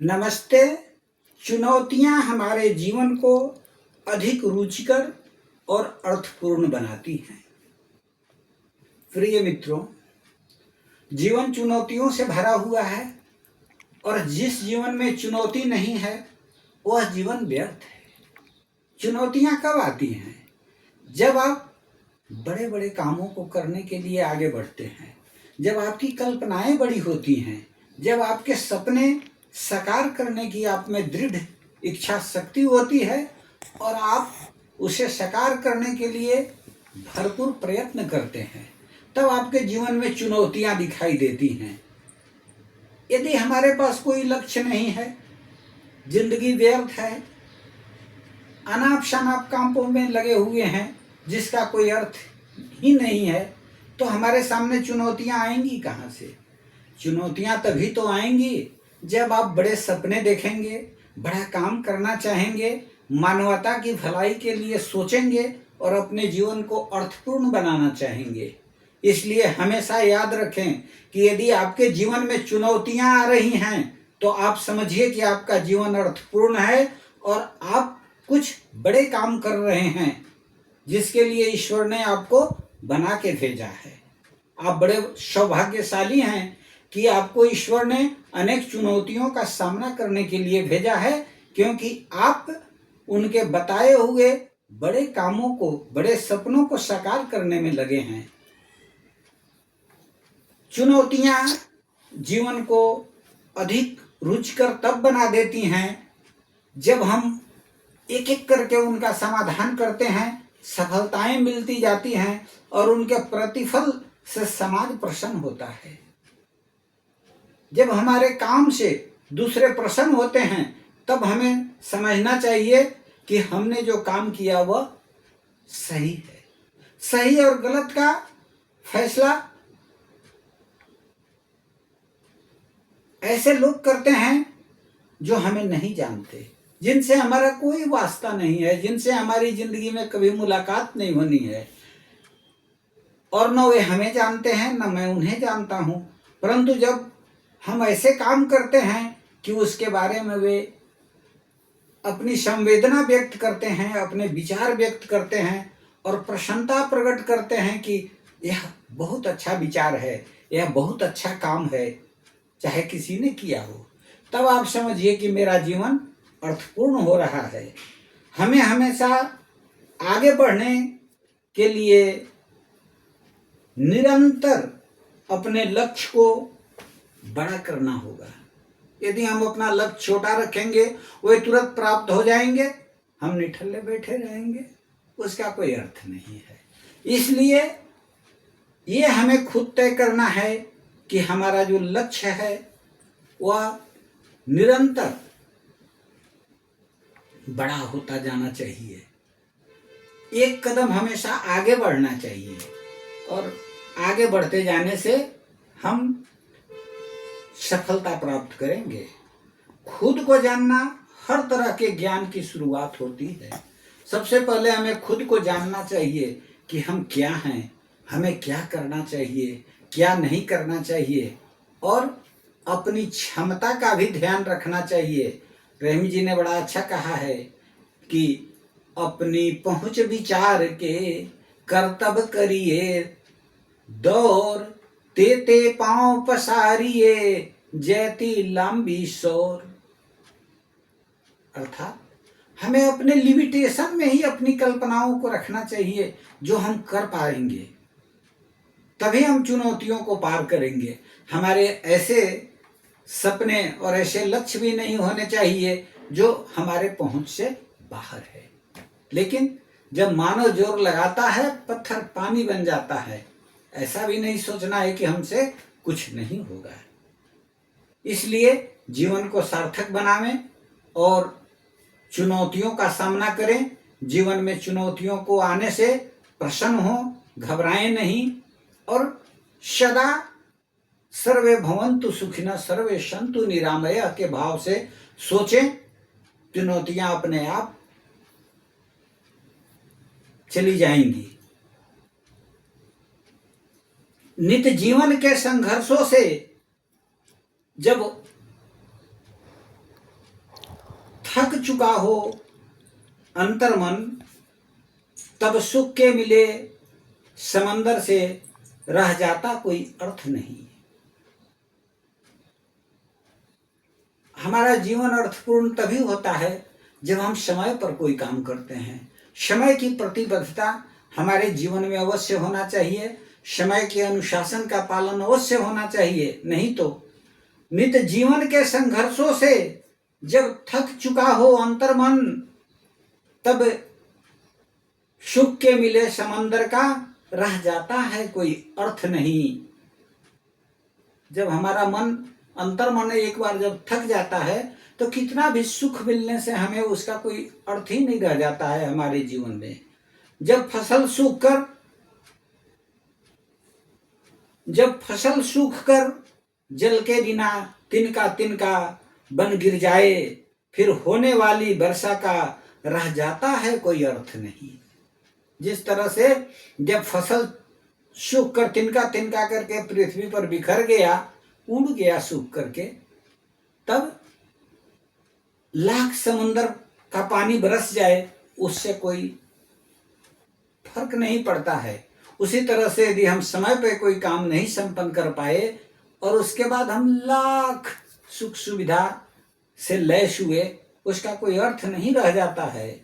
नमस्ते। चुनौतियां हमारे जीवन को अधिक रुचिकर और अर्थपूर्ण बनाती हैं। प्रिय मित्रों, जीवन चुनौतियों से भरा हुआ है और जिस जीवन में चुनौती नहीं है वह जीवन व्यर्थ है। चुनौतियां कब आती हैं? जब आप बड़े बड़े कामों को करने के लिए आगे बढ़ते हैं, जब आपकी कल्पनाएं बड़ी होती हैं, जब आपके सपने साकार करने की आप में दृढ़ इच्छा शक्ति होती है और आप उसे साकार करने के लिए भरपूर प्रयत्न करते हैं, तब आपके जीवन में चुनौतियां दिखाई देती हैं। यदि हमारे पास कोई लक्ष्य नहीं है, जिंदगी व्यर्थ है, अनाप शनाप कामों में लगे हुए हैं जिसका कोई अर्थ ही नहीं है, तो हमारे सामने चुनौतियां आएंगी कहाँ से? चुनौतियां तभी तो आएंगी जब आप बड़े सपने देखेंगे, बड़ा काम करना चाहेंगे, मानवता की भलाई के लिए सोचेंगे और अपने जीवन को अर्थपूर्ण बनाना चाहेंगे। इसलिए हमेशा याद रखें कि यदि आपके जीवन में चुनौतियां आ रही हैं तो आप समझिए कि आपका जीवन अर्थपूर्ण है और आप कुछ बड़े काम कर रहे हैं जिसके लिए ईश्वर ने आपको बना के भेजा है। आप बड़े सौभाग्यशाली हैं कि आपको ईश्वर ने अनेक चुनौतियों का सामना करने के लिए भेजा है, क्योंकि आप उनके बताए हुए बड़े कामों को, बड़े सपनों को साकार करने में लगे हैं। चुनौतियां जीवन को अधिक रुचिकर तब बना देती हैं जब हम एक एक करके उनका समाधान करते हैं, सफलताएं मिलती जाती हैं और उनके प्रतिफल से समाज प्रसन्न होता है। जब हमारे काम से दूसरे प्रसन्न होते हैं तब हमें समझना चाहिए कि हमने जो काम किया वह सही है। सही और गलत का फैसला ऐसे लोग करते हैं जो हमें नहीं जानते, जिनसे हमारा कोई वास्ता नहीं है, जिनसे हमारी जिंदगी में कभी मुलाकात नहीं होनी है और न वे हमें जानते हैं न मैं उन्हें जानता हूं। परंतु जब हम ऐसे काम करते हैं कि उसके बारे में वे अपनी संवेदना व्यक्त करते हैं, अपने विचार व्यक्त करते हैं और प्रसन्नता प्रकट करते हैं कि यह बहुत अच्छा विचार है, यह बहुत अच्छा काम है, चाहे किसी ने किया हो, तब आप समझिए कि मेरा जीवन अर्थपूर्ण हो रहा है। हमें हमेशा आगे बढ़ने के लिए निरंतर अपने लक्ष्य को बड़ा करना होगा। यदि हम अपना लक्ष्य छोटा रखेंगे, वे तुरंत प्राप्त हो जाएंगे, हम निठल्ले बैठे रहेंगे, उसका कोई अर्थ नहीं है। इसलिए ये हमें खुद तय करना है कि हमारा जो लक्ष्य है वह निरंतर बड़ा होता जाना चाहिए। एक कदम हमेशा आगे बढ़ना चाहिए और आगे बढ़ते जाने से हम सफलता प्राप्त करेंगे। खुद को जानना हर तरह के ज्ञान की शुरुआत होती है। सबसे पहले हमें खुद को जानना चाहिए कि हम क्या हैं, हमें क्या करना चाहिए, क्या नहीं करना चाहिए और अपनी क्षमता का भी ध्यान रखना चाहिए। रहीम जी ने बड़ा अच्छा कहा है कि अपनी पहुंच विचार के कर्तव्य करिए, दौर ते पांव पसारिए, जैती लंबी शोर। अर्थात हमें अपने लिमिटेशन में ही अपनी कल्पनाओं को रखना चाहिए जो हम कर पाएंगे, तभी हम चुनौतियों को पार करेंगे। हमारे ऐसे सपने और ऐसे लक्ष्य भी नहीं होने चाहिए जो हमारे पहुंच से बाहर है। लेकिन जब मानव जोर लगाता है पत्थर पानी बन जाता है, ऐसा भी नहीं सोचना है कि हमसे कुछ नहीं होगा। इसलिए जीवन को सार्थक बनावें और चुनौतियों का सामना करें। जीवन में चुनौतियों को आने से प्रसन्न हो, घबराएं नहीं और सदा सर्वे भवन्तु सुखिनः सर्वे सन्तु निरामयः के भाव से सोचें। चुनौतियां अपने आप चली जाएंगी। नित्य जीवन के संघर्षों से जब थक चुका हो अंतर्मन, तब सुख के मिले समंदर से रह जाता कोई अर्थ नहीं। हमारा जीवन अर्थपूर्ण तभी होता है जब हम समय पर कोई काम करते हैं। समय की प्रतिबद्धता हमारे जीवन में अवश्य होना चाहिए, समय के अनुशासन का पालन अवश्य होना चाहिए। नहीं तो नित्य जीवन के संघर्षों से जब थक चुका हो अंतर्मन, तब सुख के मिले समंदर का रह जाता है कोई अर्थ नहीं। जब हमारा मन अंतर्मन एक बार जब थक जाता है तो कितना भी सुख मिलने से हमें उसका कोई अर्थ ही नहीं रह जाता है हमारे जीवन में। जब फसल सूख कर जल के बिना तिनका तिनका बन गिर जाए, फिर होने वाली वर्षा का रह जाता है कोई अर्थ नहीं। जिस तरह से जब फसल सूख कर तिनका तिनका करके पृथ्वी पर बिखर गया, उड़ गया सूख करके, तब लाख समुद्र का पानी बरस जाए उससे कोई फर्क नहीं पड़ता है। उसी तरह से यदि हम समय पे कोई काम नहीं संपन्न कर पाए और उसके बाद हम लाख सुख सुविधा से लैस हुए, उसका कोई अर्थ नहीं रह जाता है।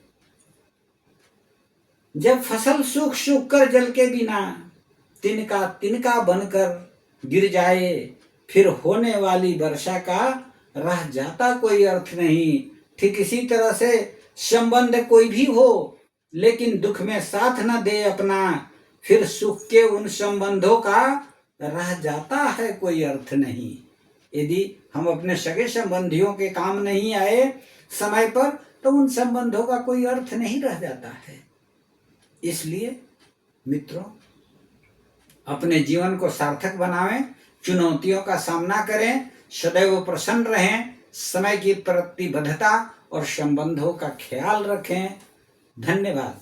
जब फसल सूख कर जल के बिना तिनका तिनका बनकर गिर जाए, फिर होने वाली वर्षा का रह जाता कोई अर्थ नहीं। ठीक इसी तरह से संबंध कोई भी हो लेकिन दुख में साथ न दे अपना, फिर सुख के उन संबंधों का रह जाता है कोई अर्थ नहीं। यदि हम अपने सगे संबंधियों के काम नहीं आए समय पर, तो उन संबंधों का कोई अर्थ नहीं रह जाता है। इसलिए मित्रों, अपने जीवन को सार्थक बनावें, चुनौतियों का सामना करें, सदैव प्रसन्न रहें, समय की प्रतिबद्धता और संबंधों का ख्याल रखें। धन्यवाद।